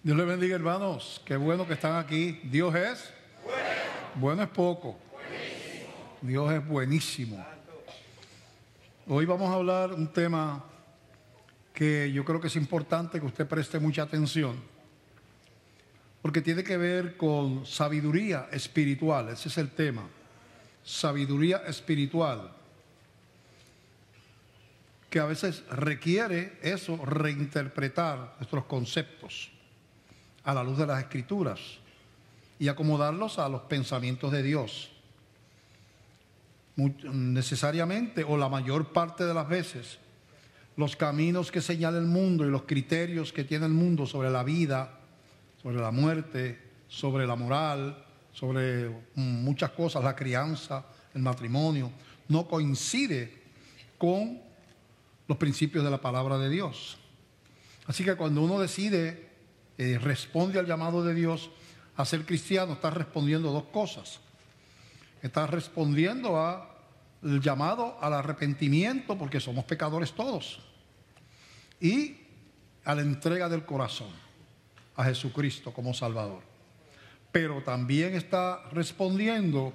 Dios les bendiga, hermanos. Qué bueno que están aquí. Dios es bueno es poco. Dios es buenísimo. Hoy vamos a hablar un tema que yo creo que es importante que usted preste mucha atención, porque tiene que ver con sabiduría espiritual. Ese es el tema, sabiduría espiritual, que a veces requiere eso, reinterpretar nuestros conceptos a la luz de las Escrituras y acomodarlos a los pensamientos de Dios. Necesariamente, o la mayor parte de las veces, los caminos que señala el mundo y los criterios que tiene el mundo sobre la vida, sobre la muerte, sobre la moral, sobre muchas cosas, la crianza, el matrimonio, no coincide con los principios de la palabra de Dios. Así que cuando uno decide, responde al llamado de Dios a ser cristiano, está respondiendo dos cosas. Está respondiendo al llamado al arrepentimiento, porque somos pecadores todos, y a la entrega del corazón a Jesucristo como Salvador. Pero también está respondiendo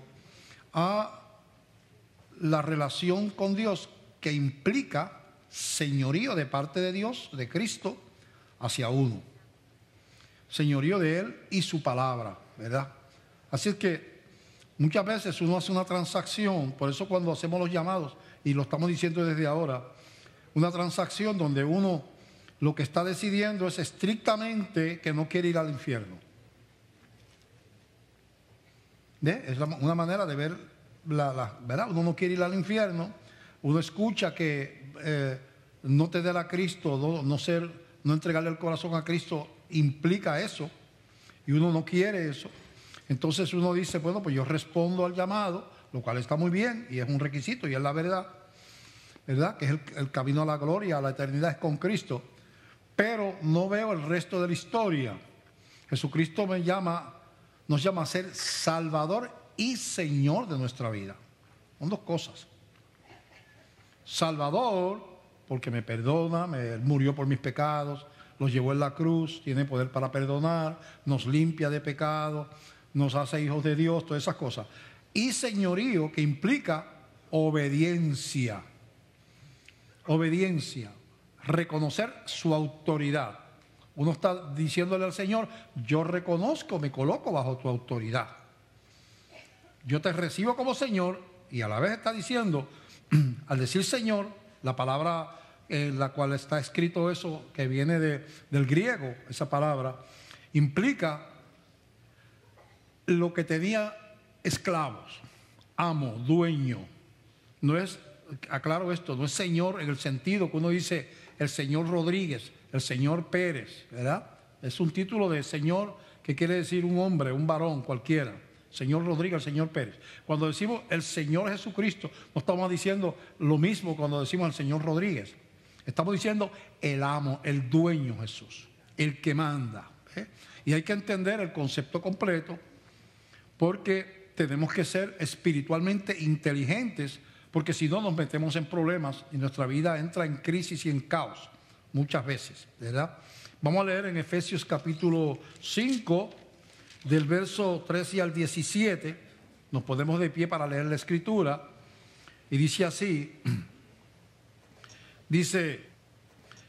a la relación con Dios, que implica señorío de parte de Dios, de Cristo, hacia uno. Señorío de Él y su palabra, ¿verdad? Así es que muchas veces uno hace una transacción. Por eso cuando hacemos los llamados, y lo estamos diciendo desde ahora, una transacción donde uno lo que está decidiendo es estrictamente que no quiere ir al infierno. ¿Ve? Es una manera de ver, ¿verdad? Uno no quiere ir al infierno. Uno escucha que no tener a Cristo, no entregarle el corazón a Cristo implica eso, y uno no quiere eso. Entonces uno dice, bueno, pues yo respondo al llamado, lo cual está muy bien y es un requisito y es la verdad, ¿verdad? Que es el camino a la gloria, a la eternidad es con Cristo. Pero no veo el resto de la historia. Jesucristo nos llama a ser Salvador y Señor de nuestra vida. Son dos cosas. Salvador, porque me perdona, murió por mis pecados, los llevó en la cruz, tiene poder para perdonar, nos limpia de pecado, nos hace hijos de Dios, todas esas cosas. Y señorío, que implica obediencia. Obediencia, reconocer su autoridad. Uno está diciéndole al Señor, yo reconozco, me coloco bajo tu autoridad. Yo te recibo como Señor, y a la vez está diciendo, al decir Señor, la palabra en la cual está escrito eso, que viene del griego, esa palabra, implica lo que tenía esclavos, amo, dueño. No es, aclaro esto, no es Señor en el sentido que uno dice el señor Rodríguez, el señor Pérez, ¿verdad? Es un título de señor que quiere decir un hombre, un varón cualquiera. Señor Rodríguez, el señor Pérez. Cuando decimos el Señor Jesucristo, no estamos diciendo lo mismo cuando decimos el señor Rodríguez. Estamos diciendo el amo, el dueño Jesús, el que manda. Y hay que entender el concepto completo, porque tenemos que ser espiritualmente inteligentes, porque si no nos metemos en problemas y nuestra vida entra en crisis y en caos muchas veces, ¿verdad? Vamos a leer en Efesios capítulo 5, del verso 13 al 17, nos ponemos de pie para leer la Escritura, y dice así, dice,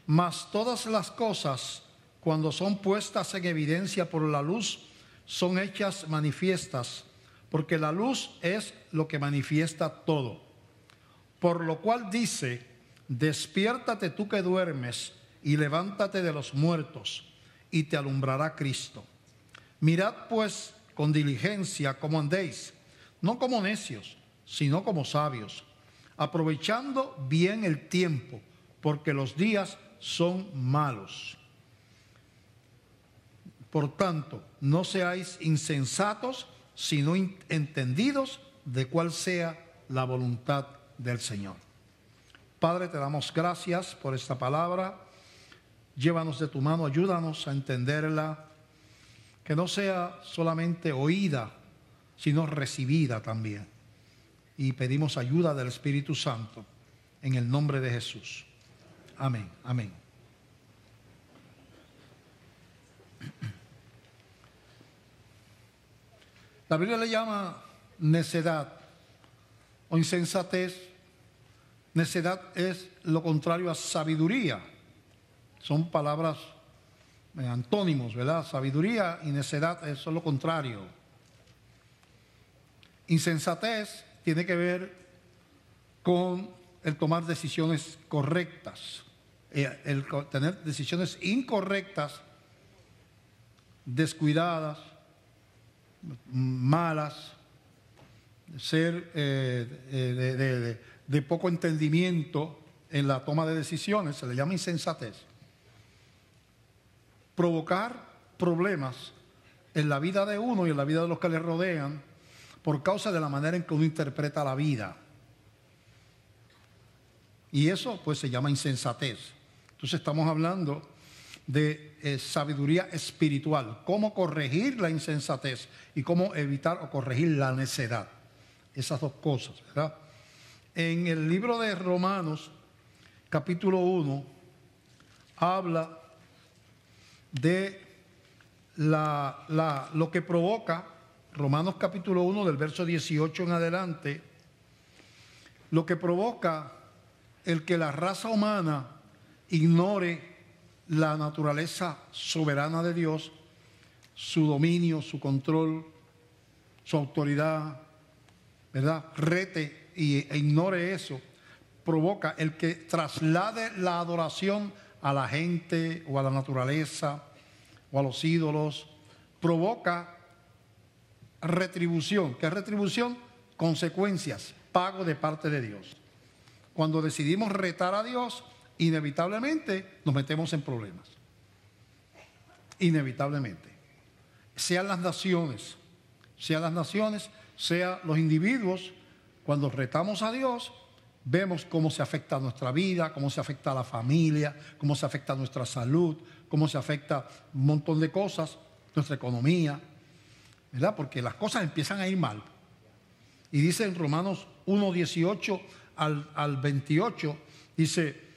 mas todas las cosas, cuando son puestas en evidencia por la luz, son hechas manifiestas, porque la luz es lo que manifiesta todo. Por lo cual dice, despiértate tú que duermes, y levántate de los muertos, y te alumbrará Cristo. Mirad pues con diligencia cómo andéis, no como necios, sino como sabios, aprovechando bien el tiempo, porque los días son malos. Por tanto, no seáis insensatos, sino entendidos de cuál sea la voluntad del Señor. Padre, te damos gracias por esta palabra. Llévanos de tu mano, ayúdanos a entenderla, que no sea solamente oída, sino recibida también. Y pedimos ayuda del Espíritu Santo en el nombre de Jesús. Amén, amén. La Biblia le llama necedad o insensatez. Necedad es lo contrario a sabiduría. Son palabras antónimos, ¿verdad? Sabiduría y necedad son lo contrario. Insensatez tiene que ver con el tomar decisiones correctas. El tener decisiones incorrectas, descuidadas, malas, ser de poco entendimiento en la toma de decisiones, se le llama insensatez. Provocar problemas en la vida de uno y en la vida de los que le rodean por causa de la manera en que uno interpreta la vida. Y eso pues se llama insensatez. Entonces estamos hablando de sabiduría espiritual, cómo corregir la insensatez y cómo evitar o corregir la necedad. Esas dos cosas, ¿verdad? En el libro de Romanos, capítulo 1, habla de lo que provoca, Romanos capítulo 1 del verso 18 en adelante, lo que provoca el que la raza humana ignore la naturaleza soberana de Dios, su dominio, su control, su autoridad, ¿verdad? Rete e ignore eso, provoca el que traslade la adoración a la gente o a la naturaleza o a los ídolos, provoca retribución. ¿Qué es retribución? Consecuencias, pago de parte de Dios. Cuando decidimos retar a Dios, inevitablemente nos metemos en problemas. Inevitablemente. Sean las naciones, sea los individuos, cuando retamos a Dios, vemos cómo se afecta nuestra vida, cómo se afecta a la familia, cómo se afecta a nuestra salud, cómo se afecta un montón de cosas, nuestra economía, ¿verdad? Porque las cosas empiezan a ir mal. Y dice en Romanos 1, 18 al 28, dice: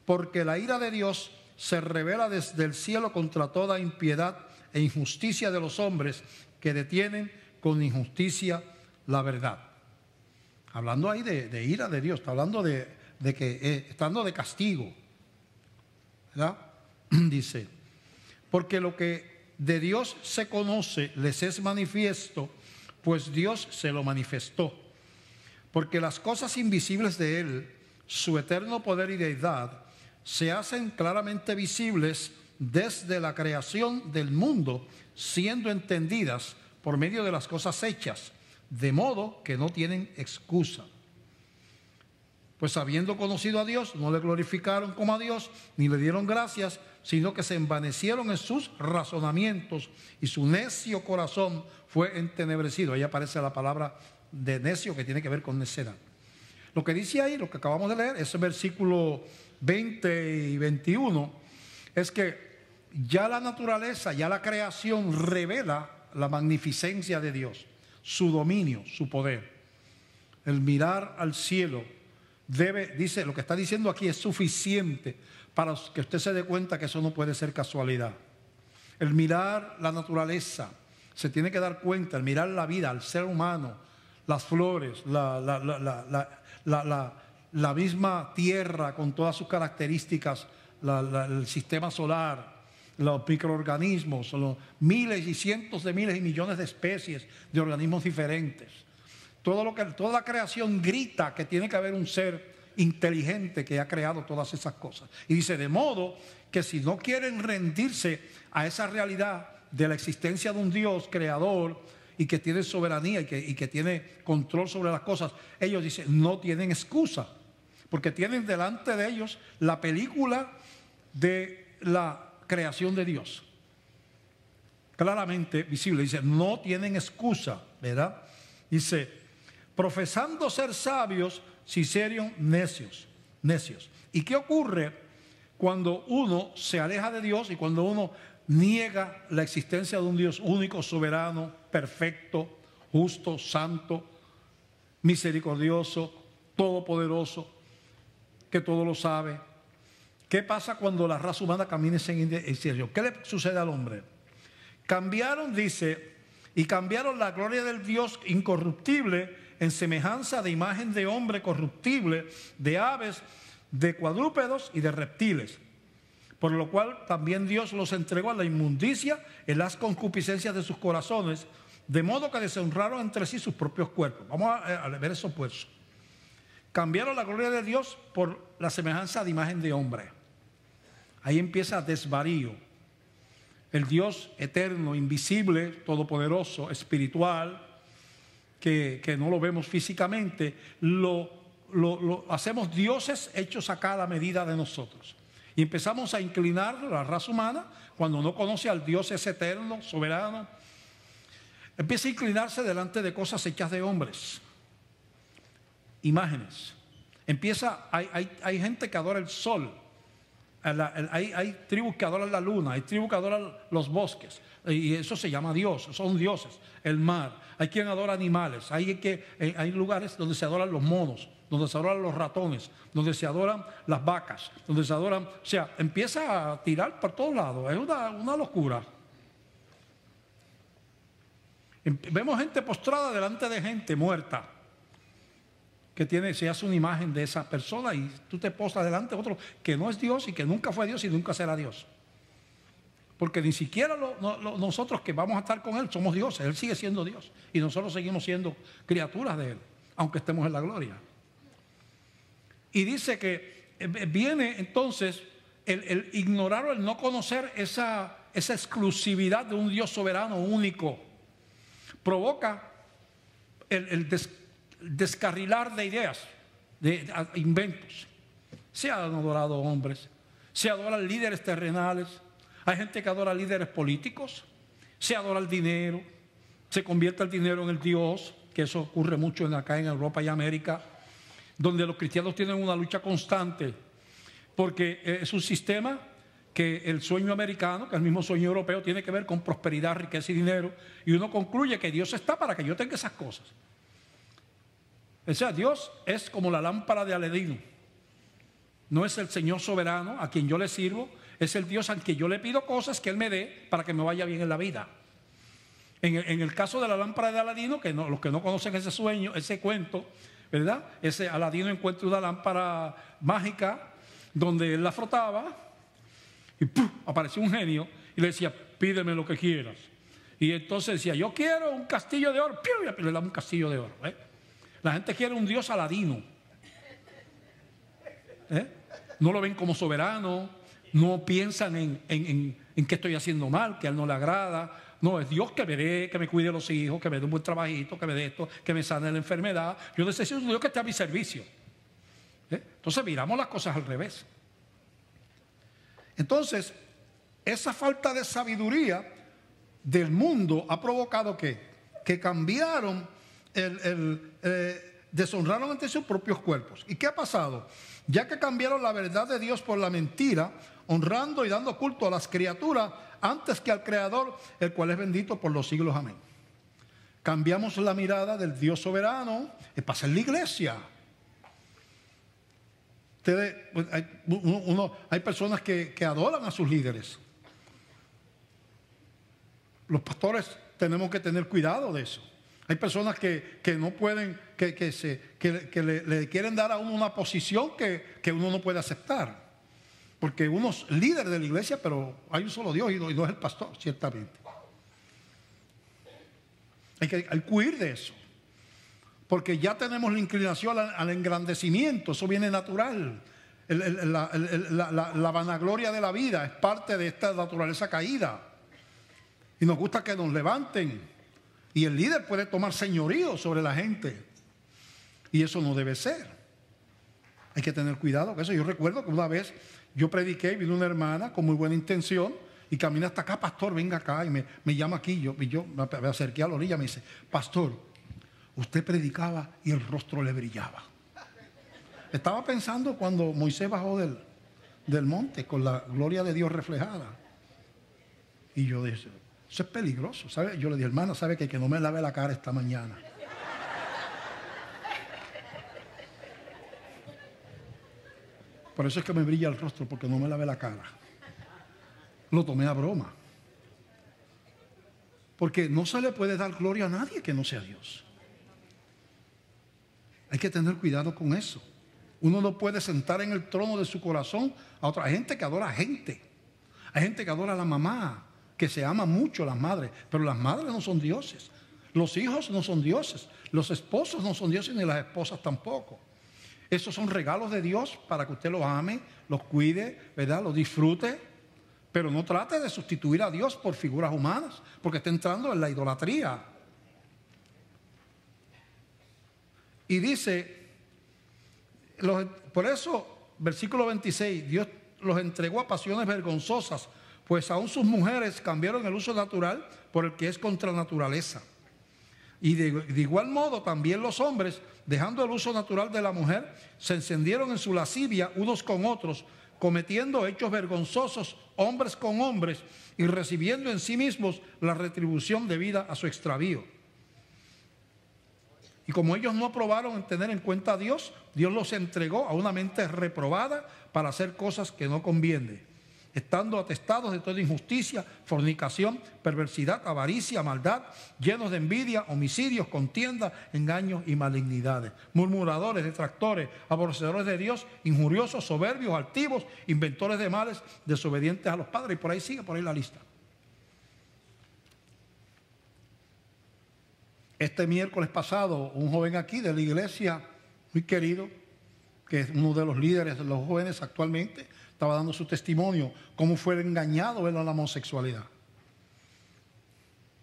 porque la ira de Dios se revela desde el cielo contra toda impiedad e injusticia de los hombres que detienen con injusticia la verdad. Hablando ahí de ira de Dios, está hablando de que estando de castigo, ¿verdad? Dice: porque lo que de Dios se conoce les es manifiesto, pues Dios se lo manifestó. Porque las cosas invisibles de Él, su eterno poder y deidad, se hacen claramente visibles desde la creación del mundo, siendo entendidas por medio de las cosas hechas, de modo que no tienen excusa. Pues habiendo conocido a Dios, no le glorificaron como a Dios, ni le dieron gracias, sino que se envanecieron en sus razonamientos, y su necio corazón fue entenebrecido. Ahí aparece la palabra de necio, que tiene que ver con necedad. Lo que dice ahí, lo que acabamos de leer, ese versículo 20 y 21, es que ya la naturaleza, ya la creación revela la magnificencia de Dios, su dominio, su poder. El mirar al cielo dice, lo que está diciendo aquí es suficiente para que usted se dé cuenta que eso no puede ser casualidad. El mirar la naturaleza, se tiene que dar cuenta, el mirar la vida, al ser humano, las flores, la misma tierra con todas sus características, el sistema solar, los microorganismos, los miles y cientos de miles y millones de especies de organismos diferentes. Toda la creación grita que tiene que haber un ser inteligente que ha creado todas esas cosas. Y dice, de modo que si no quieren rendirse a esa realidad de la existencia de un Dios creador y que tiene soberanía y que tiene control sobre las cosas, ellos dicen, no tienen excusa, porque tienen delante de ellos la película de la creación de Dios. Claramente visible, dice, no tienen excusa, ¿verdad? Dice, profesando ser sabios, se hicieron necios. ¿Y qué ocurre cuando uno se aleja de Dios y cuando uno niega la existencia de un Dios único, soberano, perfecto, justo, santo, misericordioso, todopoderoso, que todo lo sabe? ¿Qué pasa cuando la raza humana camina en indecisión? ¿Qué le sucede al hombre? Cambiaron, dice, y cambiaron la gloria del Dios incorruptible en semejanza de imagen de hombre corruptible, de aves, de cuadrúpedos y de reptiles. Por lo cual también Dios los entregó a la inmundicia en las concupiscencias de sus corazones, de modo que deshonraron entre sí sus propios cuerpos. Vamos a ver eso pues. Cambiaron la gloria de Dios por la semejanza de imagen de hombre. Ahí empieza desvarío. El Dios eterno, invisible, todopoderoso, espiritual, que no lo vemos físicamente, lo hacemos dioses hechos acá a la medida de nosotros. Y empezamos a inclinar la raza humana, cuando no conoce al Dios ese eterno, soberano, empieza a inclinarse delante de cosas hechas de hombres, imágenes. Hay gente que adora el sol. Hay tribus que adoran la luna, hay tribus que adoran los bosques, y eso se llama Dios, son dioses. El mar, hay quien adora animales, hay lugares donde se adoran los monos, donde se adoran los ratones, donde se adoran las vacas, donde se adoran, o sea, empieza a tirar por todos lados, es una locura. Vemos gente postrada delante de gente muerta, que se hace una imagen de esa persona y tú te postras delante de otro que no es Dios y que nunca fue Dios y nunca será Dios. Porque ni siquiera nosotros que vamos a estar con Él somos dioses. Él sigue siendo Dios y nosotros seguimos siendo criaturas de Él, aunque estemos en la gloria. Y dice que viene entonces el ignorar o el no conocer esa exclusividad de un Dios soberano único. Provoca el descarrilar de ideas, de inventos. Se han adorado hombres, se adoran líderes terrenales, hay gente que adora líderes políticos, se adora el dinero, se convierte el dinero en el Dios, que eso ocurre mucho acá en Europa y América, donde los cristianos tienen una lucha constante, porque es un sistema que el sueño americano, que es el mismo sueño europeo, tiene que ver con prosperidad, riqueza y dinero, y uno concluye que Dios está para que yo tenga esas cosas. O sea, Dios es como la lámpara de Aladino. No es el Señor soberano a quien yo le sirvo, es el Dios al que yo le pido cosas que Él me dé para que me vaya bien en la vida. En el caso de la lámpara de Aladino, que los que no conocen ese sueño, ese cuento, ¿verdad? Ese Aladino encuentra una lámpara mágica donde él la frotaba y ¡pum!, apareció un genio y le decía, pídeme lo que quieras. Y entonces decía, yo quiero un castillo de oro, ¡piu!, y le daba un castillo de oro. La gente quiere un Dios Aladino. No lo ven como soberano, no piensan en que estoy haciendo mal, que a Él no le agrada. No, es Dios que me dé, que me cuide los hijos, que me dé un buen trabajito, que me dé esto, que me sane la enfermedad. Yo necesito un Dios que esté a mi servicio. Entonces miramos las cosas al revés. Entonces, esa falta de sabiduría del mundo ha provocado que cambiaron deshonraron ante sus propios cuerpos. ¿Y qué ha pasado? Ya que cambiaron la verdad de Dios por la mentira, honrando y dando culto a las criaturas antes que al Creador, el cual es bendito por los siglos. Amén. Cambiamos la mirada del Dios soberano. Pasa en la iglesia. Hay personas que adoran a sus líderes. Los pastores tenemos que tener cuidado de eso. Hay personas que no pueden, que le quieren dar a uno una posición que uno no puede aceptar. Porque uno es líder de la iglesia, pero hay un solo Dios y no es el pastor, ciertamente. Hay que huir de eso. Porque ya tenemos la inclinación al engrandecimiento, eso viene natural. La vanagloria de la vida es parte de esta naturaleza caída. Y nos gusta que nos levanten. Y el líder puede tomar señorío sobre la gente. Y eso no debe ser. Hay que tener cuidado con eso. Yo recuerdo que una vez yo prediqué y vino una hermana con muy buena intención y camina hasta acá, pastor, venga acá, y me llama aquí. Y yo me acerqué a la orilla y me dice, pastor, usted predicaba y el rostro le brillaba. Estaba pensando cuando Moisés bajó del monte con la gloria de Dios reflejada. Y yo dije, eso es peligroso, ¿sabe? Yo le dije, hermana, ¿sabe que no me lave la cara esta mañana? Por eso es que me brilla el rostro, porque no me lave la cara. Lo tomé a broma. Porque no se le puede dar gloria a nadie que no sea Dios. Hay que tener cuidado con eso. Uno no puede sentar en el trono de su corazón a otra. Hay gente que adora a gente. Hay gente que adora a la mamá, que se ama mucho a las madres. Pero las madres no son dioses. Los hijos no son dioses. Los esposos no son dioses, ni las esposas tampoco. Esos son regalos de Dios para que usted los ame, los cuide, ¿verdad? Los disfrute. Pero no trate de sustituir a Dios por figuras humanas, porque está entrando en la idolatría. Y dice, por eso, versículo 26, Dios los entregó a pasiones vergonzosas, pues aún sus mujeres cambiaron el uso natural por el que es contra naturaleza. Y de igual modo también los hombres, dejando el uso natural de la mujer, se encendieron en su lascivia unos con otros, cometiendo hechos vergonzosos hombres con hombres y recibiendo en sí mismos la retribución debida a su extravío. Y como ellos no aprobaron en tener en cuenta a Dios, Dios los entregó a una mente reprobada para hacer cosas que no convienen, estando atestados de toda injusticia, fornicación, perversidad, avaricia, maldad, llenos de envidia, homicidios, contiendas, engaños y malignidades, murmuradores, detractores, aborrecedores de Dios, injuriosos, soberbios, altivos, inventores de males, desobedientes a los padres. Y por ahí sigue, por ahí la lista. Este miércoles pasado, un joven aquí de la iglesia, muy querido, que es uno de los líderes de los jóvenes actualmente, estaba dando su testimonio, cómo fue engañado en la homosexualidad.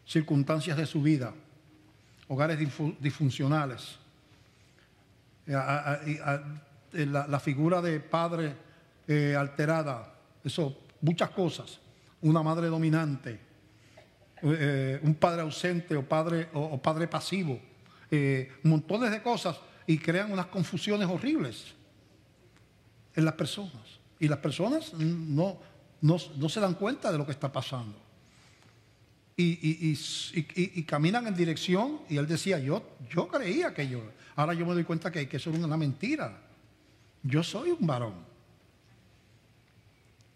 Circunstancias de su vida, hogares disfuncionales, la figura de padre alterada, eso, muchas cosas, una madre dominante, un padre ausente o padre pasivo, montones de cosas, y crean unas confusiones horribles en las personas. Y las personas no se dan cuenta de lo que está pasando. Y caminan en dirección, y él decía, yo creía que yo, ahora yo me doy cuenta que eso es una mentira. Yo soy un varón.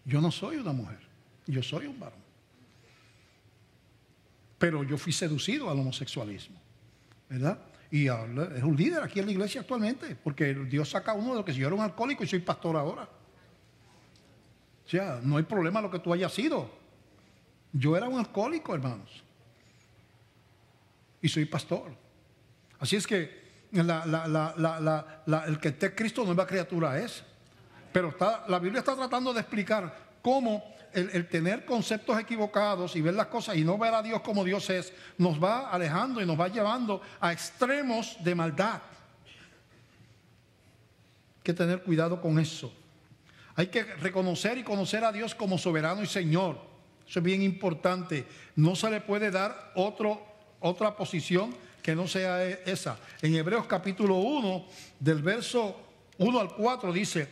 Yo no soy una mujer. Yo soy un varón. Pero yo fui seducido al homosexualismo, ¿verdad? Y es un líder aquí en la iglesia actualmente, porque Dios saca a uno de lo que si yo era un alcohólico y soy pastor ahora. O sea, no hay problema lo que tú hayas sido. Yo era un alcohólico, hermanos. Y soy pastor. Así es que el que esté en Cristo nueva criatura es. Pero la Biblia está tratando de explicar cómo el tener conceptos equivocados y ver las cosas y no ver a Dios como Dios es, nos va alejando y nos va llevando a extremos de maldad. Hay que tener cuidado con eso. Hay que reconocer y conocer a Dios como soberano y Señor. Eso es bien importante. No se le puede dar otra posición que no sea esa. En Hebreos capítulo 1, del verso 1 al 4 dice: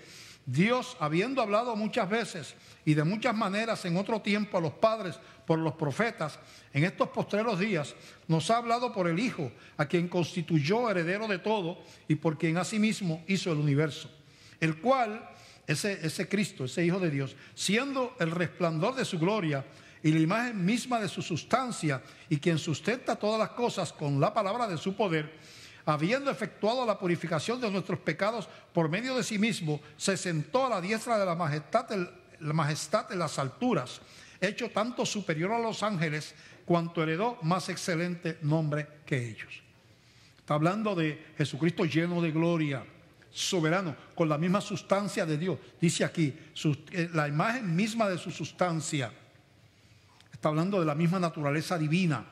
Dios, habiendo hablado muchas veces y de muchas maneras en otro tiempo a los padres por los profetas, en estos postreros días nos ha hablado por el Hijo, a quien constituyó heredero de todo y por quien asimismo hizo el universo, el cual, ese Cristo, ese Hijo de Dios, siendo el resplandor de su gloria y la imagen misma de su sustancia, y quien sustenta todas las cosas con la palabra de su poder, habiendo efectuado la purificación de nuestros pecados por medio de sí mismo, se sentó a la diestra de la majestad en las alturas, hecho tanto superior a los ángeles, cuanto heredó más excelente nombre que ellos. Está hablando de Jesucristo lleno de gloria, soberano, con la misma sustancia de Dios. Dice aquí, la imagen misma de su sustancia. Está hablando de la misma naturaleza divina.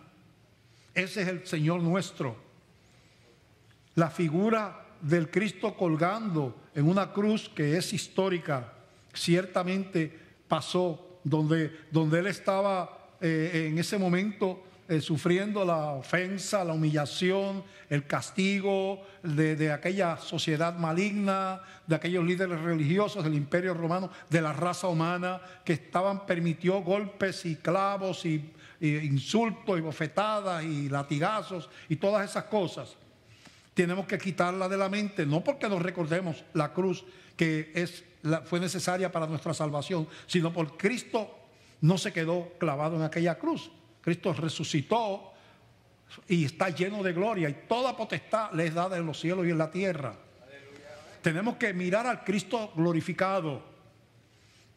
Ese es el Señor nuestro. La figura del Cristo colgando en una cruz que es histórica, ciertamente pasó, donde Él estaba en ese momento sufriendo la ofensa, la humillación, el castigo de aquella sociedad maligna, de aquellos líderes religiosos del Imperio Romano, de la raza humana, que permitió golpes y clavos y insultos y bofetadas y latigazos y todas esas cosas. Tenemos que quitarla de la mente, no porque nos recordemos la cruz que fue necesaria para nuestra salvación, sino porque Cristo no se quedó clavado en aquella cruz. Cristo resucitó y está lleno de gloria, y toda potestad le es dada en los cielos y en la tierra. Tenemos que mirar al Cristo glorificado,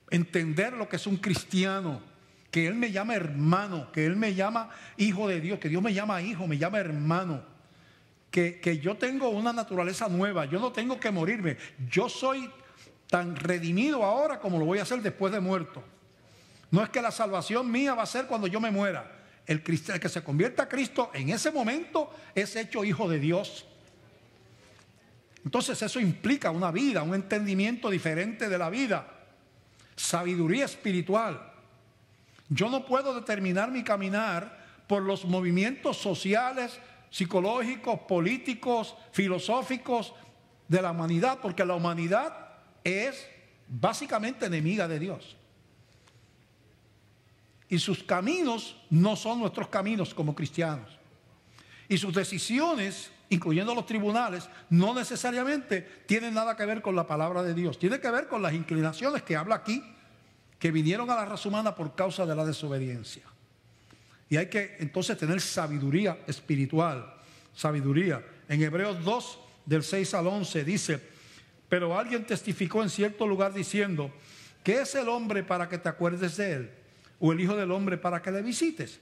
entender lo que es un cristiano, que Él me llama hermano, que Él me llama hijo de Dios, que Dios me llama hijo, me llama hermano. Que yo tengo una naturaleza nueva, yo no tengo que morirme, yo soy tan redimido ahora como lo voy a hacer después de muerto. No es que la salvación mía va a ser cuando yo me muera. El que se convierta a Cristo en ese momento es hecho hijo de Dios. Entonces eso implica una vida, un entendimiento diferente de la vida, sabiduría espiritual. Yo no puedo determinar mi caminar por los movimientos sociales, psicológicos, políticos, filosóficos de la humanidad, porque la humanidad es básicamente enemiga de Dios. Y sus caminos no son nuestros caminos como cristianos. Y sus decisiones, incluyendo los tribunales, no necesariamente tienen nada que ver con la palabra de Dios. Tiene que ver con las inclinaciones que habla aquí, que vinieron a la raza humana por causa de la desobediencia. Y hay que entonces tener sabiduría espiritual, sabiduría. En Hebreos 2, del 6 al 11, dice: pero alguien testificó en cierto lugar diciendo, ¿qué es el hombre para que te acuerdes de él? ¿O el hijo del hombre para que le visites?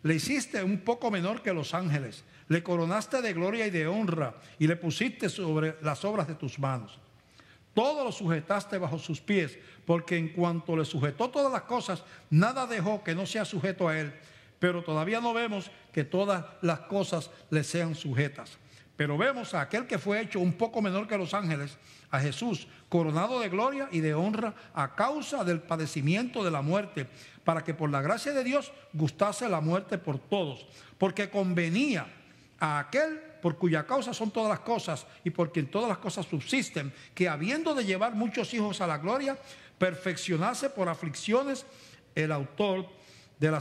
Le hiciste un poco menor que los ángeles, le coronaste de gloria y de honra, y le pusiste sobre las obras de tus manos. Todo lo sujetaste bajo sus pies, porque en cuanto le sujetó todas las cosas, nada dejó que no sea sujeto a él. Pero todavía no vemos que todas las cosas le sean sujetas. Pero vemos a aquel que fue hecho un poco menor que los ángeles, a Jesús, coronado de gloria y de honra a causa del padecimiento de la muerte, para que por la gracia de Dios gustase la muerte por todos. Porque convenía a aquel por cuya causa son todas las cosas y por quien todas las cosas subsisten, que habiendo de llevar muchos hijos a la gloria, perfeccionase por aflicciones al autor de la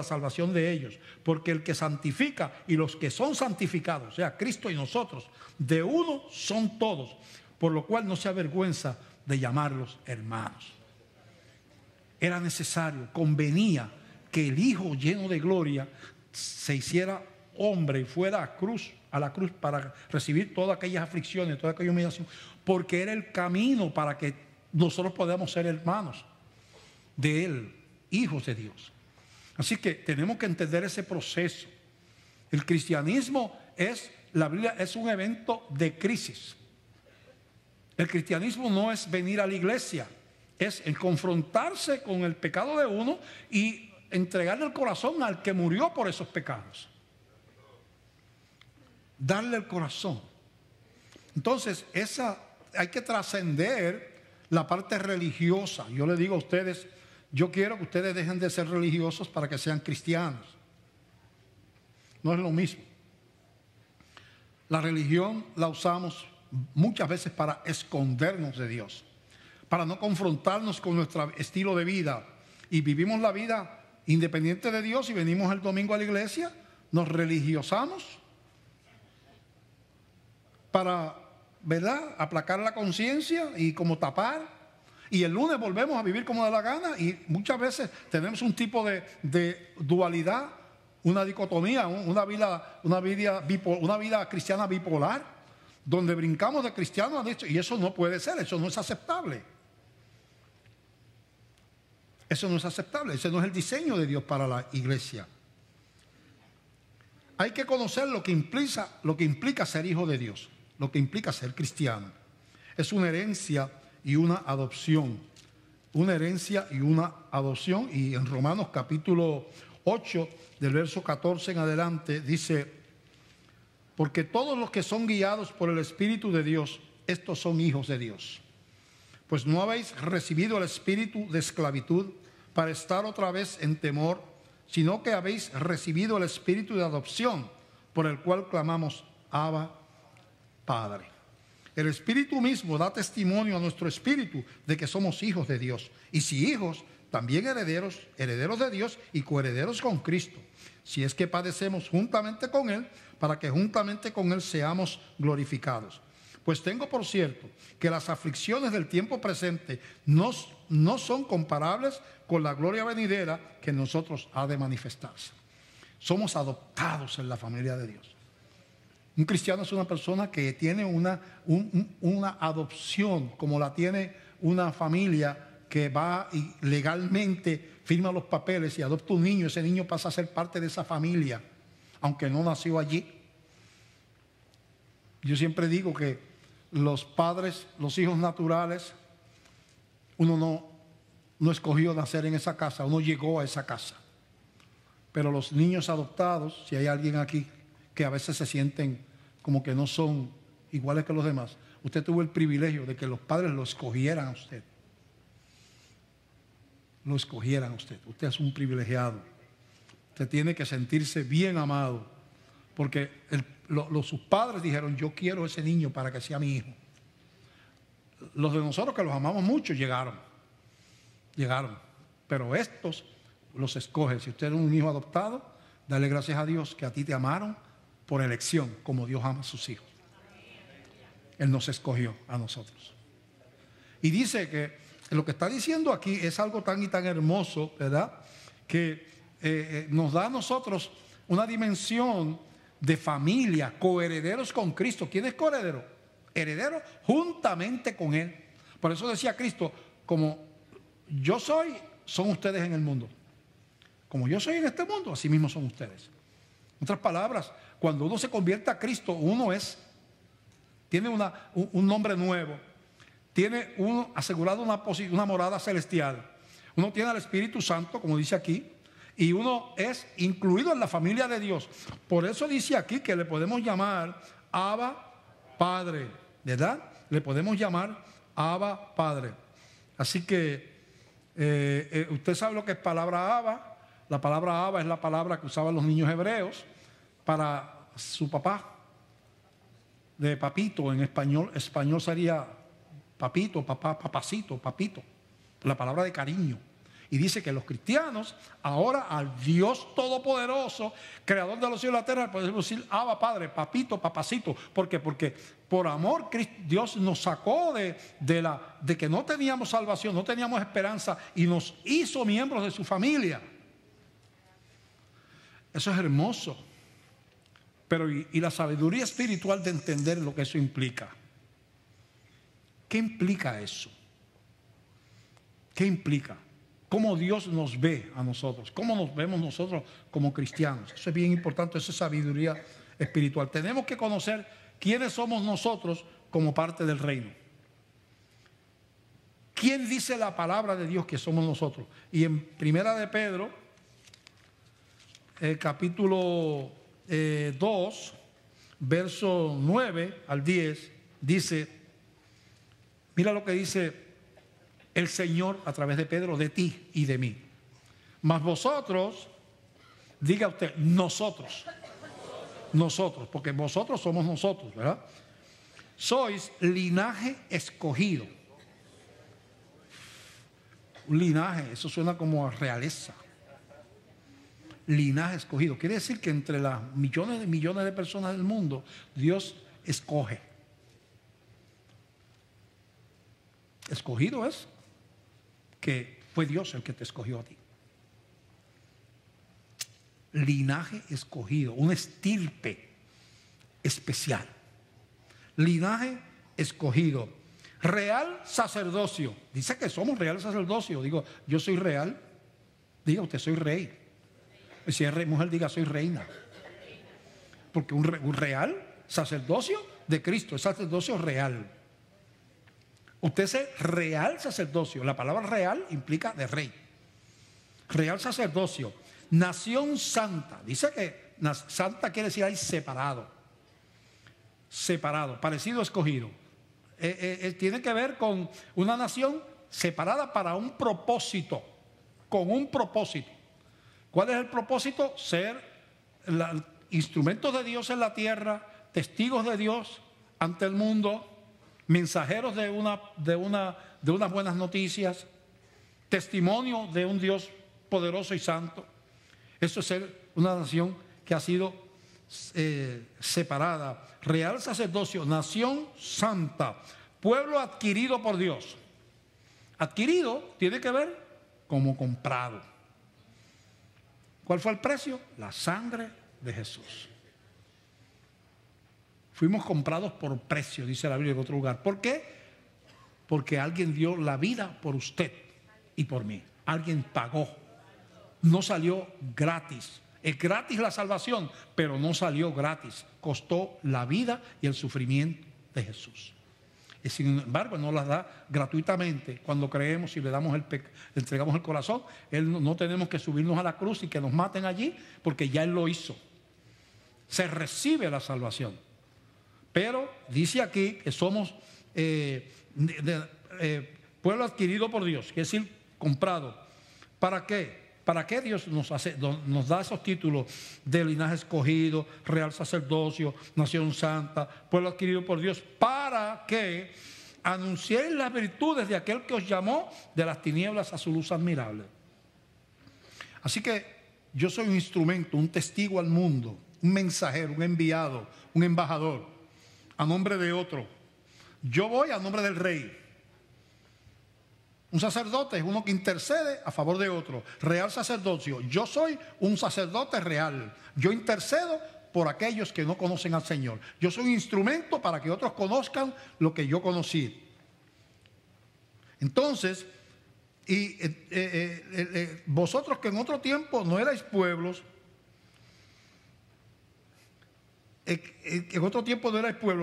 salvación de ellos. Porque el que santifica y los que son santificados, o sea, Cristo y nosotros, de uno son todos, por lo cual no se avergüenza de llamarlos hermanos. Era necesario, convenía que el Hijo lleno de gloria se hiciera hombre y fuera a la cruz para recibir todas aquellas aflicciones, toda aquella humillación, porque era el camino para que nosotros podamos ser hermanos de Él, hijos de Dios. Así que tenemos que entender ese proceso. El cristianismo la Biblia es un evento de crisis. El cristianismo no es venir a la iglesia, es el confrontarse con el pecado de uno y entregarle el corazón al que murió por esos pecados. Darle el corazón. Entonces, hay que trascender la parte religiosa. Yo le digo a ustedes, yo quiero que ustedes dejen de ser religiosos para que sean cristianos. No es lo mismo. La religión la usamos muchas veces para escondernos de Dios, para no confrontarnos con nuestro estilo de vida. Y vivimos la vida independiente de Dios y venimos el domingo a la iglesia, nos religiosamos para, ¿verdad?, aplacar la conciencia y como tapar. Y el lunes volvemos a vivir como de la gana y muchas veces tenemos un tipo de dualidad, una dicotomía, una vida cristiana bipolar, donde brincamos de cristiano a esto, y eso no puede ser, eso no es aceptable. Eso no es aceptable, ese no es el diseño de Dios para la iglesia. Hay que conocer lo que implica ser hijo de Dios, lo que implica ser cristiano. Es una herencia y una adopción. Una herencia y una adopción. Y en Romanos capítulo 8, del verso 14 en adelante, dice: porque todos los que son guiados por el Espíritu de Dios, estos son hijos de Dios. Pues no habéis recibido el espíritu de esclavitud para estar otra vez en temor, sino que habéis recibido el espíritu de adopción, por el cual clamamos: Abba, Padre. El Espíritu mismo da testimonio a nuestro espíritu de que somos hijos de Dios. Y si hijos, también herederos, herederos de Dios y coherederos con Cristo, si es que padecemos juntamente con Él, para que juntamente con Él seamos glorificados. Pues tengo por cierto que las aflicciones del tiempo presente no son comparables con la gloria venidera que en nosotros ha de manifestarse. Somos adoptados en la familia de Dios. Un cristiano es una persona que tiene una adopción, como la tiene una familia que va y legalmente firma los papeles y adopta un niño. Ese niño pasa a ser parte de esa familia, aunque no nació allí. Yo siempre digo que los padres, los hijos naturales, uno no escogió nacer en esa casa, uno llegó a esa casa. Pero los niños adoptados, si hay alguien aquí que a veces se sienten como que no son iguales que los demás, usted tuvo el privilegio de que los padres lo escogieran a usted. Lo escogieran a usted. Usted es un privilegiado. Usted tiene que sentirse bien amado, porque sus padres dijeron: yo quiero ese niño para que sea mi hijo. Los de nosotros, que los amamos mucho, llegaron, pero estos los escogen. Si usted es un hijo adoptado, dale gracias a Dios que a ti te amaron por elección, como Dios ama a sus hijos. Él nos escogió a nosotros. Y dice que lo que está diciendo aquí es algo tan y tan hermoso, ¿verdad?, que nos da a nosotros una dimensión de familia, coherederos con Cristo. ¿Quién es coheredero? Heredero juntamente con Él. Por eso decía Cristo: como yo soy, son ustedes en el mundo. Como yo soy en este mundo, así mismo son ustedes. En otras palabras, cuando uno se convierte a Cristo, tiene un nombre nuevo, tiene asegurado una morada celestial. Uno tiene al Espíritu Santo, como dice aquí, y uno es incluido en la familia de Dios. Por eso dice aquí que le podemos llamar Abba Padre, ¿verdad? Le podemos llamar Abba Padre. Así que usted sabe lo que es palabra Abba. La palabra Abba es la palabra que usaban los niños hebreos para su papá. De papito, en español sería papito, papá, papacito, papito. La palabra de cariño. Y dice que los cristianos, ahora al Dios Todopoderoso, Creador de los cielos y la tierra, podemos decir Abba Padre, papito, papacito. ¿Por qué? Porque por amor Dios nos sacó de que no teníamos salvación, no teníamos esperanza, y nos hizo miembros de su familia. Eso es hermoso. Pero y la sabiduría espiritual de entender lo que eso implica. ¿Qué implica eso? ¿Qué implica? ¿Cómo Dios nos ve a nosotros? ¿Cómo nos vemos nosotros como cristianos? Eso es bien importante, eso es sabiduría espiritual. Tenemos que conocer quiénes somos nosotros como parte del reino. ¿Quién dice la palabra de Dios que somos nosotros? Y en Primera de Pedro, capítulo 2, verso 9 al 10, dice, mira lo que dice el Señor a través de Pedro, de ti y de mí. Mas vosotros, diga usted, nosotros, porque vosotros somos nosotros, ¿verdad? Sois linaje escogido. Un linaje, eso suena como a realeza. Linaje escogido. Quiere decir que entre las millones de personas del mundo, Dios escoge. Escogido es que fue Dios el que te escogió a ti. Linaje escogido, una estirpe especial. Linaje escogido. Real sacerdocio. Dice que somos real sacerdocio. Digo, yo soy real. Diga usted, soy rey. Si es mujer, diga, soy reina. Porque un real sacerdocio de Cristo, es sacerdocio real. Usted es real sacerdocio. La palabra real implica de rey. Real sacerdocio, nación santa. Dice que santa quiere decir ahí separado. Separado, parecido a escogido. Tiene que ver con una nación separada para un propósito, con un propósito. ¿Cuál es el propósito? Ser instrumentos de Dios en la tierra, testigos de Dios ante el mundo, mensajeros de unas buenas noticias, testimonio de un Dios poderoso y santo. Eso es ser una nación que ha sido separada, real sacerdocio, nación santa, pueblo adquirido por Dios. Adquirido tiene que ver como comprado. ¿Cuál fue el precio? La sangre de Jesús. Fuimos comprados por precio, dice la Biblia en otro lugar. ¿Por qué? Porque alguien dio la vida por usted y por mí. Alguien pagó. No salió gratis. Es gratis la salvación, pero no salió gratis. Costó la vida y el sufrimiento de Jesús. Y sin embargo, nos las da gratuitamente cuando creemos y le entregamos el corazón. No tenemos que subirnos a la cruz y que nos maten allí, porque ya Él lo hizo. Se recibe la salvación. Pero dice aquí que somos pueblo adquirido por Dios, quiere decir comprado. ¿Para qué? ¿Para qué Dios nos da esos títulos de linaje escogido, real sacerdocio, nación santa, pueblo adquirido por Dios? Para que anunciéis las virtudes de aquel que os llamó de las tinieblas a su luz admirable. Así que yo soy un instrumento, un testigo al mundo, un mensajero, un enviado, un embajador, a nombre de otro. Yo voy a nombre del Rey. Un sacerdote es uno que intercede a favor de otro. Real sacerdocio. Yo soy un sacerdote real. Yo intercedo por aquellos que no conocen al Señor. Yo soy un instrumento para que otros conozcan lo que yo conocí. Entonces, vosotros que en otro tiempo no erais pueblos,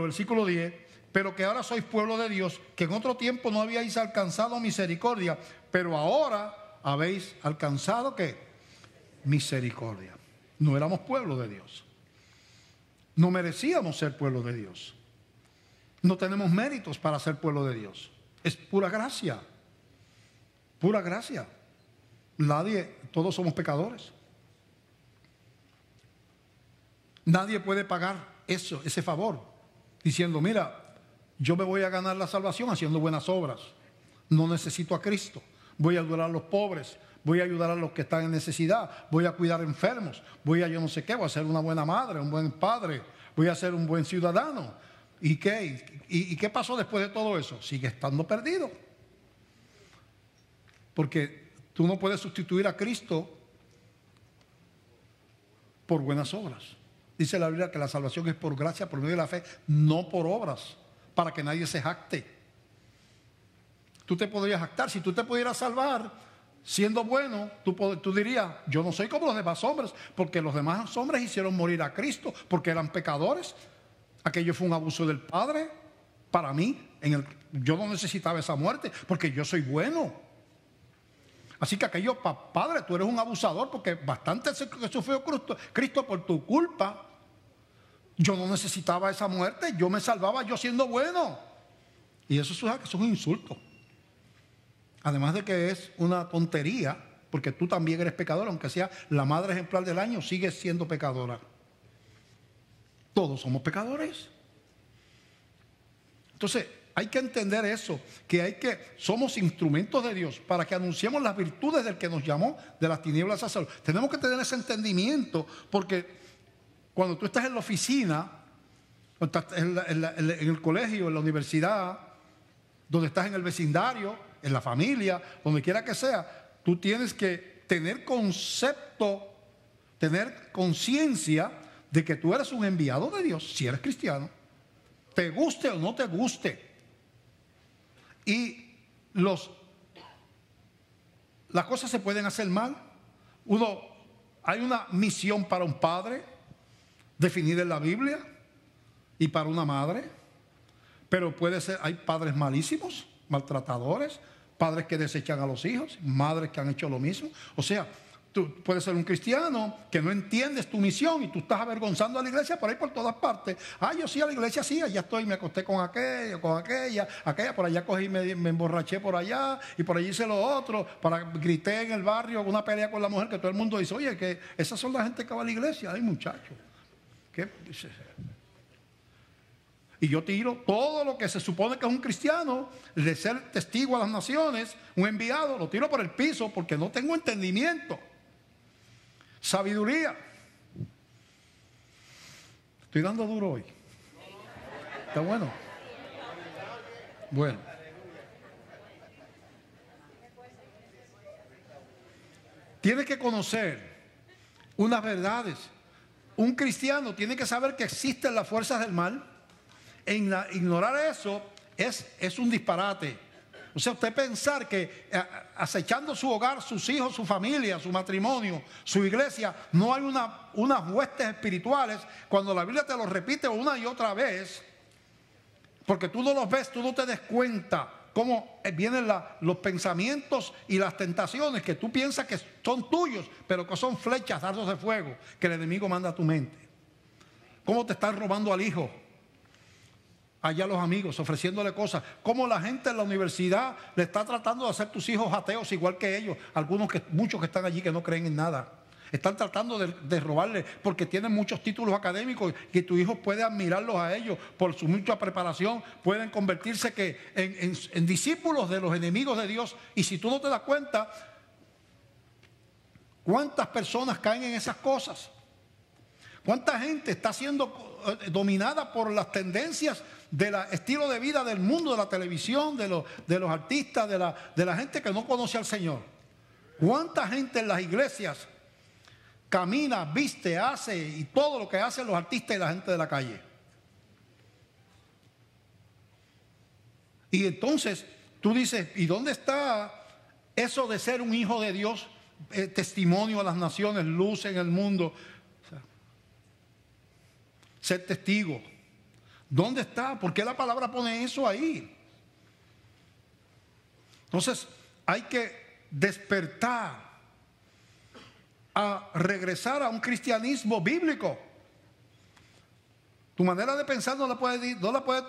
versículo 10, pero que ahora sois pueblo de Dios, que en otro tiempo no habíais alcanzado misericordia, pero ahora habéis alcanzado ¿qué? Misericordia. No éramos pueblo de Dios. No merecíamos ser pueblo de Dios. No tenemos méritos para ser pueblo de Dios. Es pura gracia. Pura gracia. Todos somos pecadores. Nadie puede pagar ese favor, diciendo, mira, yo me voy a ganar la salvación haciendo buenas obras. No necesito a Cristo. Voy a ayudar a los pobres. Voy a ayudar a los que están en necesidad. Voy a cuidar enfermos. Voy a yo no sé qué. Voy a ser una buena madre, un buen padre. Voy a ser un buen ciudadano. ¿Y qué? ¿Y qué pasó después de todo eso? Sigue estando perdido. Porque tú no puedes sustituir a Cristo por buenas obras. Dice la Biblia que la salvación es por gracia, por medio de la fe, no por obras, para que nadie se jacte. Tú te podrías jactar. Si tú te pudieras salvar siendo bueno, tú dirías, yo no soy como los demás hombres, porque los demás hombres hicieron morir a Cristo, porque eran pecadores. Aquello fue un abuso del Padre. Para mí, yo no necesitaba esa muerte, porque yo soy bueno. Así que aquello, Padre, tú eres un abusador, porque bastante que sufrió Cristo por tu culpa. Yo no necesitaba esa muerte, yo me salvaba yo siendo bueno. Y eso es un insulto. Además de que es una tontería, porque tú también eres pecador, aunque sea la madre ejemplar del año, sigues siendo pecadora. Todos somos pecadores. Entonces, hay que entender eso, somos instrumentos de Dios para que anunciemos las virtudes del que nos llamó de las tinieblas a salud. Tenemos que tener ese entendimiento, porque cuando tú estás en la oficina, en el colegio, en la universidad, donde estás en el vecindario, en la familia, donde quiera que sea, tú tienes que tener conciencia de que tú eres un enviado de Dios, si eres cristiano, te guste o no te guste. Y las cosas se pueden hacer mal. Hay una misión para un padre definida en la Biblia y para una madre, pero hay padres malísimos, maltratadores, padres que desechan a los hijos, madres que han hecho lo mismo. O sea, Tú puedes ser un cristiano que no entiendes tu misión y tú estás avergonzando a la iglesia por ahí por todas partes. Yo sí a la iglesia, sí, allá estoy, me acosté con aquella, por allá cogí, me emborraché por allá y por allí hice lo otro, grité en el barrio una pelea con la mujer que todo el mundo dice, oye, que esas son la gente que va a la iglesia. Ay, muchachos, ¿qué? Y yo tiro todo lo que se supone que es un cristiano, de ser testigo a las naciones, un enviado, lo tiro por el piso porque no tengo entendimiento. Sabiduría. Estoy dando duro hoy. ¿Está bueno? Bueno. Tienes que conocer unas verdades. Un cristiano tiene que saber que existen las fuerzas del mal. Ignorar eso es un disparate. O sea, usted pensar que acechando su hogar, sus hijos, su familia, su matrimonio, su iglesia, no hay unas huestes espirituales, cuando la Biblia te lo repite una y otra vez, porque tú no los ves, tú no te des cuenta cómo vienen los pensamientos y las tentaciones que tú piensas que son tuyos, pero que son flechas, dardos de fuego que el enemigo manda a tu mente. Cómo te están robando al hijo, allá los amigos, ofreciéndole cosas. Como la gente en la universidad le está tratando de hacer tus hijos ateos igual que ellos. Muchos que están allí que no creen en nada. Están tratando de robarle porque tienen muchos títulos académicos y tu hijo puede admirarlos a ellos por su mucha preparación. Pueden convertirse en discípulos de los enemigos de Dios. Y si tú no te das cuenta, ¿cuántas personas caen en esas cosas? ¿Cuánta gente está siendo dominada por las tendencias del estilo de vida del mundo, de la televisión, de los artistas, de la gente que no conoce al Señor? ¿Cuánta gente en las iglesias camina, viste, hace y todo lo que hacen los artistas y la gente de la calle? Y entonces tú dices, ¿y dónde está eso de ser un hijo de Dios, testimonio a las naciones, luz en el mundo? Ser testigo. ¿Dónde está? ¿Por qué la palabra pone eso ahí? Entonces hay que despertar a regresar a un cristianismo bíblico. Tu manera de pensar no la puede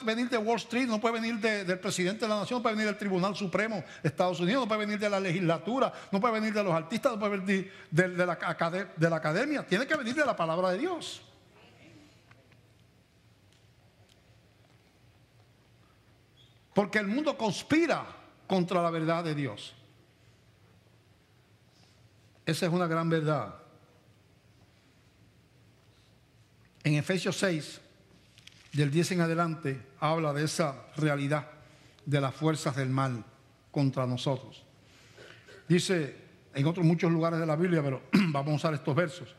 venir de Wall Street, no puede venir del presidente de la nación, no puede venir del Tribunal Supremo de Estados Unidos, no puede venir de la legislatura, no puede venir de los artistas, no puede venir de la academia. Tiene que venir de la palabra de Dios. Porque el mundo conspira contra la verdad de Dios. Esa es una gran verdad. En Efesios 6, del 10 en adelante, habla de esa realidad de las fuerzas del mal contra nosotros. Dice en muchos lugares de la Biblia, pero vamos a usar estos versos.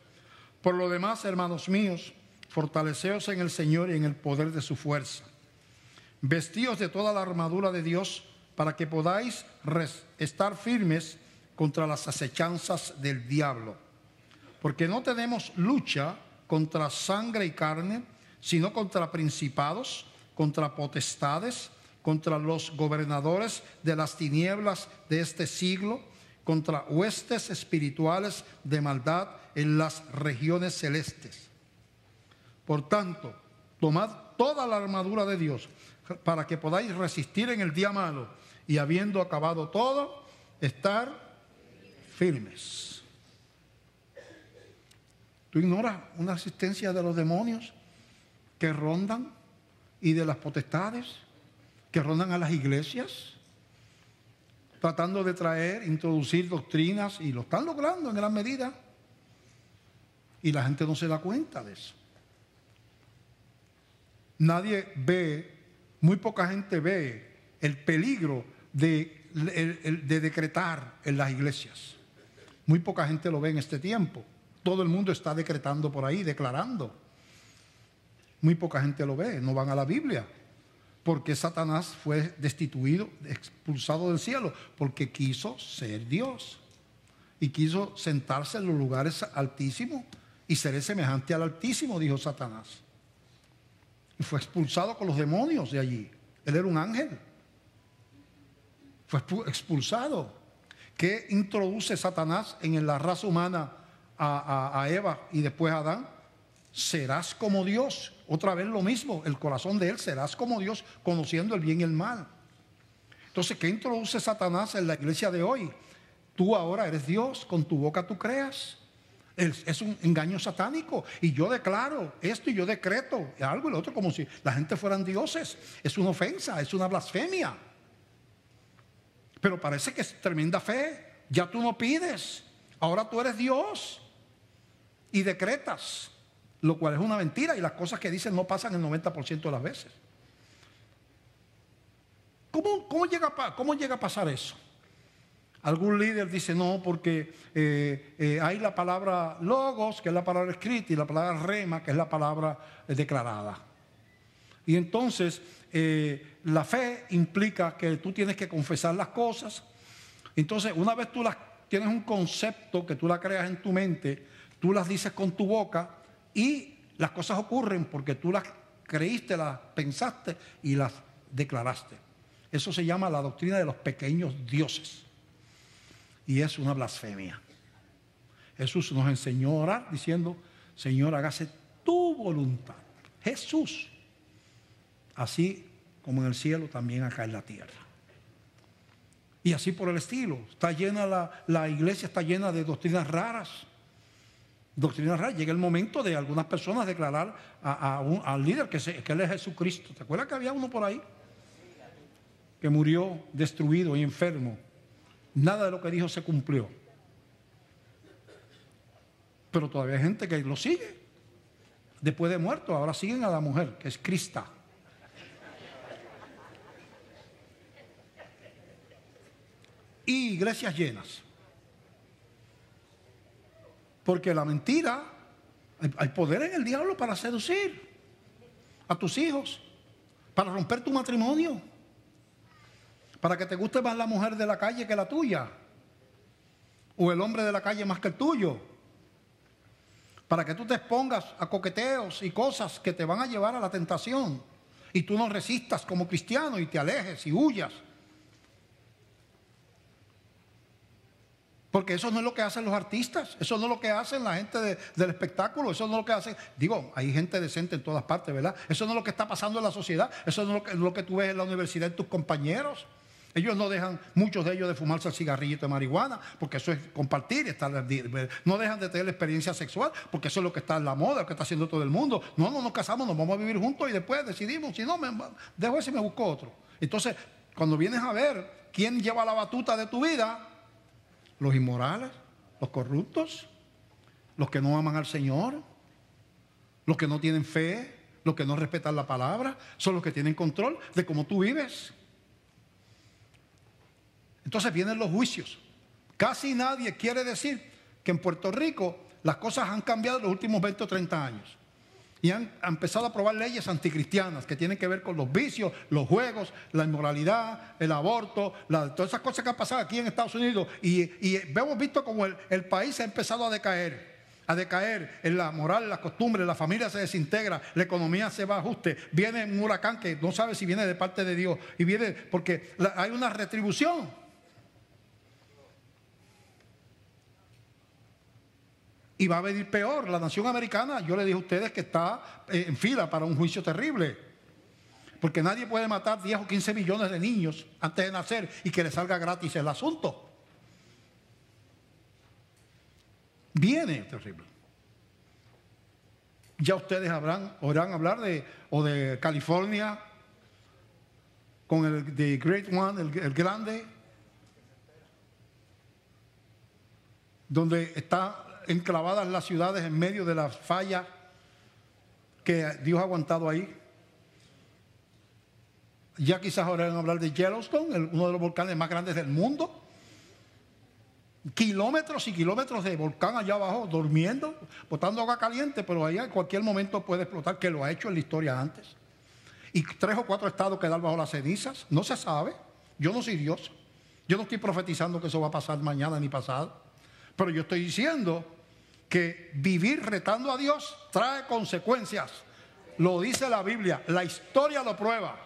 Por lo demás, hermanos míos, fortaleceos en el Señor y en el poder de su fuerza. Vestíos de toda la armadura de Dios para que podáis estar firmes contra las acechanzas del diablo. Porque no tenemos lucha contra sangre y carne, sino contra principados, contra potestades, contra los gobernadores de las tinieblas de este siglo, contra huestes espirituales de maldad en las regiones celestes. Por tanto, tomad toda la armadura de Dios para que podáis resistir en el día malo y habiendo acabado todo, estar firmes. ¿Tú ignoras una asistencia de los demonios que rondan y de las potestades que rondan a las iglesias, tratando de introducir doctrinas, y lo están logrando en gran medida, y la gente no se da cuenta de eso? Nadie ve, muy poca gente ve el peligro de decretar en las iglesias. Muy poca gente lo ve en este tiempo. Todo el mundo está decretando por ahí, declarando. Muy poca gente lo ve, no van a la Biblia. Porque Satanás fue destituido, expulsado del cielo, porque quiso ser Dios. Y quiso sentarse en los lugares altísimos y ser semejante al Altísimo, dijo Satanás. Y fue expulsado con los demonios de allí. Él era un ángel. Fue expulsado. ¿Qué introduce Satanás en la raza humana a Eva y después a Adán? Serás como Dios. Otra vez lo mismo, el corazón de él, serás como Dios, conociendo el bien y el mal. Entonces, ¿qué introduce Satanás en la iglesia de hoy? Tú ahora eres Dios, con tu boca tú creas. Es un engaño satánico. Y yo declaro esto y yo decreto algo y lo otro como si la gente fueran dioses. Es una ofensa, es una blasfemia. Pero parece que es tremenda fe. Ya tú no pides, ahora tú eres Dios y decretas, lo cual es una mentira, y las cosas que dicen no pasan el 90% de las veces. ¿Cómo llega a pasar eso? Algún líder dice no, porque hay la palabra logos, que es la palabra escrita, y la palabra rema, que es la palabra declarada. Y entonces la fe implica que tú tienes que confesar las cosas. Entonces, una vez tú tienes un concepto que tú la creas en tu mente, tú las dices con tu boca y las cosas ocurren porque tú las creíste, las pensaste y las declaraste. Eso se llama la doctrina de los pequeños dioses. Y es una blasfemia. Jesús nos enseñó a orar diciendo: Señor, hágase tu voluntad. Jesús. Así como en el cielo, también acá en la tierra. Y así por el estilo. Está llena la iglesia, está llena de doctrinas raras. Doctrinas raras. Llega el momento de algunas personas declarar al líder que él es Jesucristo. ¿Te acuerdas que había uno por ahí que murió destruido y enfermo? Nada de lo que dijo se cumplió. Pero todavía hay gente que lo sigue. Después de muerto, ahora siguen a la mujer, que es Crista. Y iglesias llenas. Porque la mentira, hay poder en el diablo para seducir a tus hijos, para romper tu matrimonio, para que te guste más la mujer de la calle que la tuya, o el hombre de la calle más que el tuyo, para que tú te expongas a coqueteos y cosas que te van a llevar a la tentación y tú no resistas como cristiano y te alejes y huyas. Porque eso no es lo que hacen los artistas, eso no es lo que hacen la gente del espectáculo, eso no es lo que hacen. Digo, hay gente decente en todas partes, ¿verdad? Eso no es lo que está pasando en la sociedad, eso no es lo que tú ves en la universidad en tus compañeros. Ellos no dejan, muchos de ellos, de fumarse el cigarrillito de marihuana, porque eso es compartir. No dejan de tener la experiencia sexual, porque eso es lo que está en la moda, lo que está haciendo todo el mundo. No nos casamos, nos vamos a vivir juntos y después decidimos, si no, dejo ese y me busco otro. Entonces, cuando vienes a ver quién lleva la batuta de tu vida, los inmorales, los corruptos, los que no aman al Señor, los que no tienen fe, los que no respetan la palabra, son los que tienen control de cómo tú vives. Entonces vienen los juicios. Casi nadie quiere decir que en Puerto Rico las cosas han cambiado en los últimos 20 o 30 años. Y han empezado a aprobar leyes anticristianas que tienen que ver con los vicios, los juegos, la inmoralidad, el aborto, todas esas cosas que han pasado aquí en Estados Unidos. Y hemos visto como el país ha empezado a decaer en la moral, en las costumbres, la familia se desintegra, la economía se va a ajuste. Viene un huracán que no sabe si viene de parte de Dios. Y viene porque hay una retribución. Y va a venir peor. La nación americana, yo le dije a ustedes que está en fila para un juicio terrible. Porque nadie puede matar 10 o 15 millones de niños antes de nacer y que le salga gratis el asunto. Viene terrible. Ya ustedes oirán hablar de California con el The Great One, el grande, donde está enclavadas las ciudades en medio de las fallas que Dios ha aguantado ahí. Ya quizás ahora van a hablar de Yellowstone, uno de los volcanes más grandes del mundo. Kilómetros y kilómetros de volcán allá abajo, durmiendo, botando agua caliente, pero allá en cualquier momento puede explotar, que lo ha hecho en la historia antes. Y 3 o 4 estados quedan bajo las cenizas, no se sabe. Yo no soy Dios, yo no estoy profetizando que eso va a pasar mañana ni pasado. Pero yo estoy diciendo que vivir retando a Dios trae consecuencias. Lo dice la Biblia, la historia lo prueba.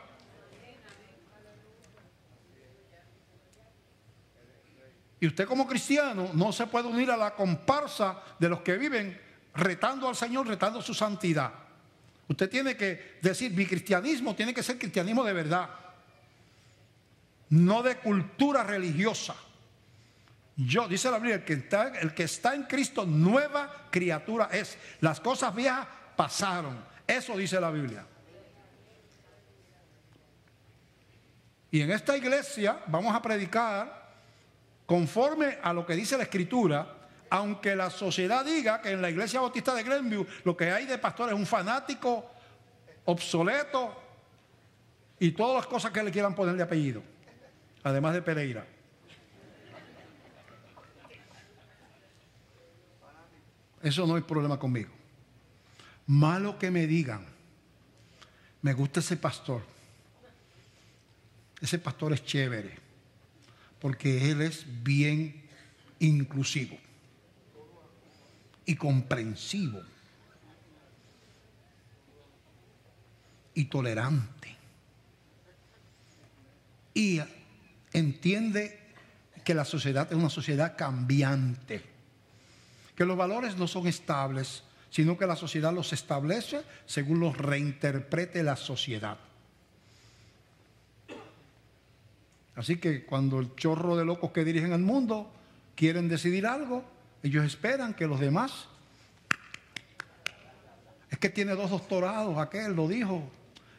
Y usted como cristiano no se puede unir a la comparsa de los que viven retando al Señor, retando su santidad. Usted tiene que decir, mi cristianismo tiene que ser cristianismo de verdad, no de cultura religiosa. Dice la Biblia, el que está en Cristo, nueva criatura es. Las cosas viejas pasaron. Eso dice la Biblia. Y en esta iglesia vamos a predicar conforme a lo que dice la Escritura, aunque la sociedad diga que en la iglesia bautista de Glenview lo que hay de pastor es un fanático, obsoleto y todas las cosas que le quieran poner de apellido, además de Pereira. Eso no hay problema conmigo. Malo que me digan, me gusta ese pastor es chévere, porque él es bien inclusivo y comprensivo y tolerante y entiende que la sociedad es una sociedad cambiante, que los valores no son estables, sino que la sociedad los establece según los reinterprete la sociedad. Así que cuando el chorro de locos que dirigen el mundo quieren decidir algo, ellos esperan que los demás, es que tiene 2 doctorados, aquel lo dijo,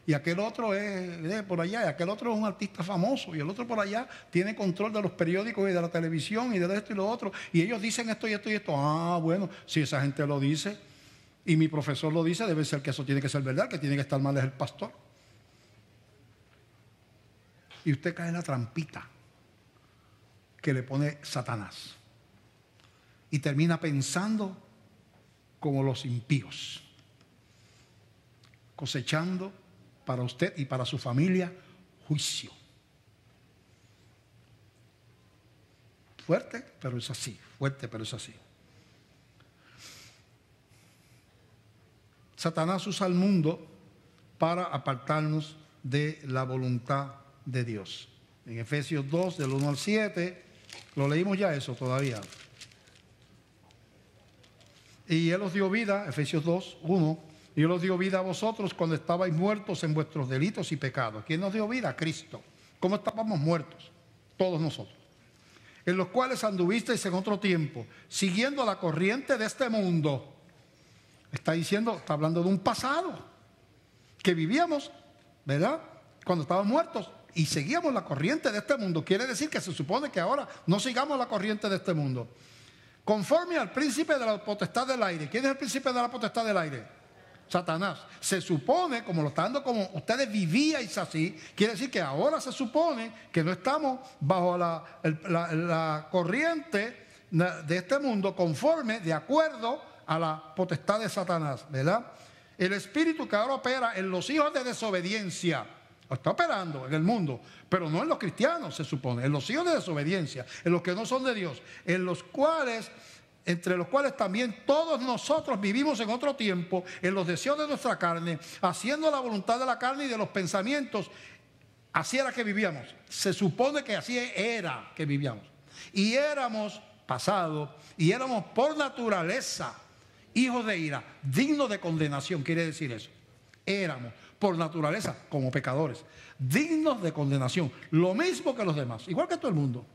y aquel otro es de por allá, y aquel otro es un artista famoso, y el otro por allá tiene control de los periódicos y de la televisión y de esto y lo otro, y ellos dicen esto y esto y esto. Ah, bueno, si esa gente lo dice y mi profesor lo dice, debe ser que eso tiene que ser verdad, que tiene que estar mal es el pastor. Y usted cae en la trampita que le pone Satanás y termina pensando como los impíos, cosechando para usted y para su familia juicio. Fuerte, pero es así. Fuerte, pero es así. Satanás usa al mundo para apartarnos de la voluntad de Dios. En Efesios 2, del 1 al 7, lo leímos ya eso todavía. Y Él os dio vida, Efesios 2, 1, y Él os dio vida a vosotros cuando estabais muertos en vuestros delitos y pecados. ¿Quién nos dio vida? Cristo. ¿Cómo estábamos muertos? Todos nosotros. En los cuales anduvisteis en otro tiempo, siguiendo la corriente de este mundo. Está hablando de un pasado que vivíamos, ¿verdad? Cuando estábamos muertos y seguíamos la corriente de este mundo. Quiere decir que se supone que ahora no sigamos la corriente de este mundo. Conforme al príncipe de la potestad del aire. ¿Quién es el príncipe de la potestad del aire? Satanás. Se supone, como lo está dando, como ustedes vivíais así, quiere decir que ahora se supone que no estamos bajo la corriente de este mundo, conforme, de acuerdo a la potestad de Satanás, ¿verdad? El espíritu que ahora opera en los hijos de desobediencia, está operando en el mundo, pero no en los cristianos, se supone, en los hijos de desobediencia, en los que no son de Dios, en los cuales, entre los cuales también todos nosotros vivimos en otro tiempo, en los deseos de nuestra carne, haciendo la voluntad de la carne y de los pensamientos. Así era que vivíamos. Se supone que así era que vivíamos. Y éramos pasado, y éramos por naturaleza hijos de ira, dignos de condenación, quiere decir eso. Éramos por naturaleza como pecadores, dignos de condenación, lo mismo que los demás, igual que todo el mundo.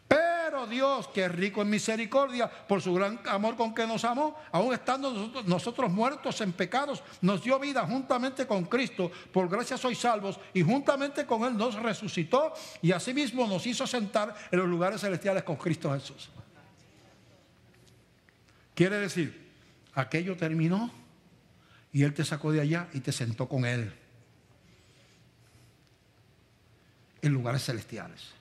Pero Dios, que es rico en misericordia, por su gran amor con que nos amó, aun estando nosotros muertos en pecados, nos dio vida juntamente con Cristo. Por gracia sois salvos, y juntamente con Él nos resucitó, y asimismo nos hizo sentar en los lugares celestiales con Cristo Jesús. Quiere decir, aquello terminó y Él te sacó de allá y te sentó con Él en lugares celestiales.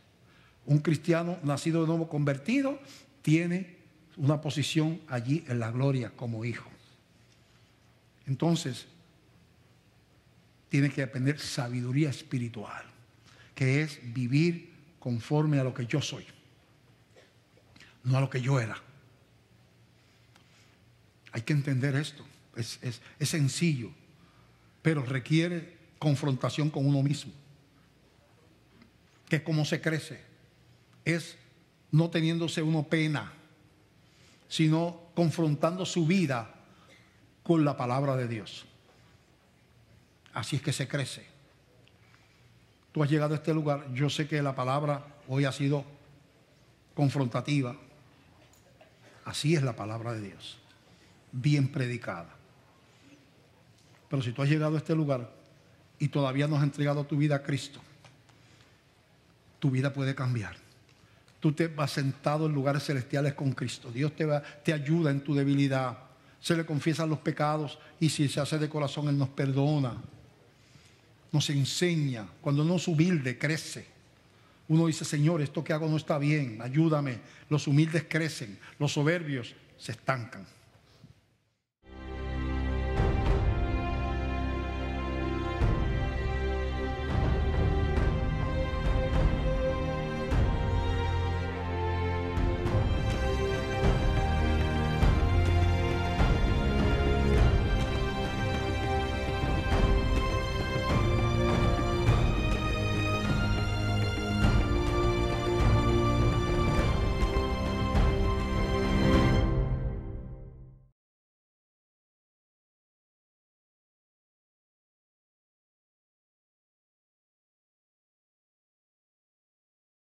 Un cristiano nacido de nuevo, convertido, tiene una posición allí en la gloria como hijo. Entonces, tiene que aprender sabiduría espiritual, que es vivir conforme a lo que yo soy, no a lo que yo era. Hay que entender esto. Es sencillo, pero requiere confrontación con uno mismo. Que es como se crece. Es no teniéndose uno pena, sino confrontando su vida con la palabra de Dios. Así es que se crece. Tú has llegado a este lugar, yo sé que la palabra hoy ha sido confrontativa. Así es la palabra de Dios, bien predicada. Pero si tú has llegado a este lugar y todavía no has entregado tu vida a Cristo, tu vida puede cambiar. Tú te vas sentado en lugares celestiales con Cristo. Dios te ayuda en tu debilidad. Se le confiesan los pecados y si se hace de corazón, Él nos perdona. Nos enseña. Cuando uno es humilde, crece. Uno dice, Señor, esto que hago no está bien, ayúdame. Los humildes crecen, los soberbios se estancan.